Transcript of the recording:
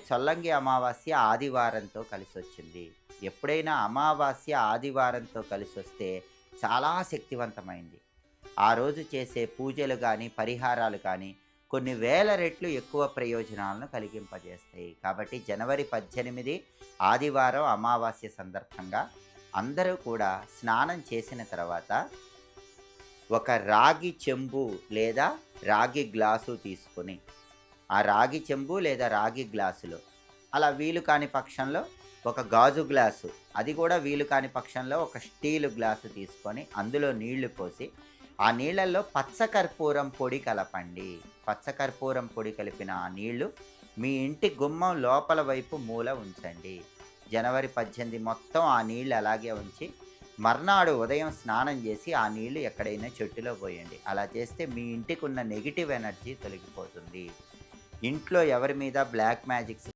చొల్లంగి అమావాస్య ఆదివారంతో కలిసొచ్చింది. ఎప్పుడైనా అమావాస్య ఆదివారంతో కలిసొస్తే చాలా శక్తివంతమైంది. ఆ రోజు చేసే పూజలు గానీ, పరిహారాలు కానీ కొన్ని వేల రెట్లు ఎక్కువ ప్రయోజనాలను కలిగింపజేస్తాయి. కాబట్టి జనవరి 18 ఆదివారం అమావాస్య సందర్భంగా అందరూ కూడా స్నానం చేసిన తర్వాత ఒక రాగి చెంబు లేదా రాగి గ్లాసు తీసుకొని ఆ రాగి చెంబు లేదా రాగి గ్లాసులో అలా వీలు కాని పక్షంలో ఒక గాజు గ్లాసు, అది కూడా వీలు కాని పక్షంలో ఒక స్టీలు గ్లాసు తీసుకొని అందులో నీళ్లు పోసి ఆ నీళ్ళల్లో పచ్చకర్పూరం పొడి కలపండి. పచ్చకర్పూరం పొడి కలిపిన ఆ నీళ్లు మీ ఇంటి గుమ్మం లోపల వైపు మూల ఉంచండి. జనవరి 18 మొత్తం ఆ నీళ్ళు అలాగే ఉంచి మర్నాడు ఉదయం స్నానం చేసి ఆ నీళ్లు ఎక్కడైనా చెట్టులో పోయండి. అలా చేస్తే మీ ఇంటికి ఉన్న నెగిటివ్ ఎనర్జీ తొలగిపోతుంది. ఇంట్లో ఎవరి మీద బ్లాక్ మ్యాజిక్స్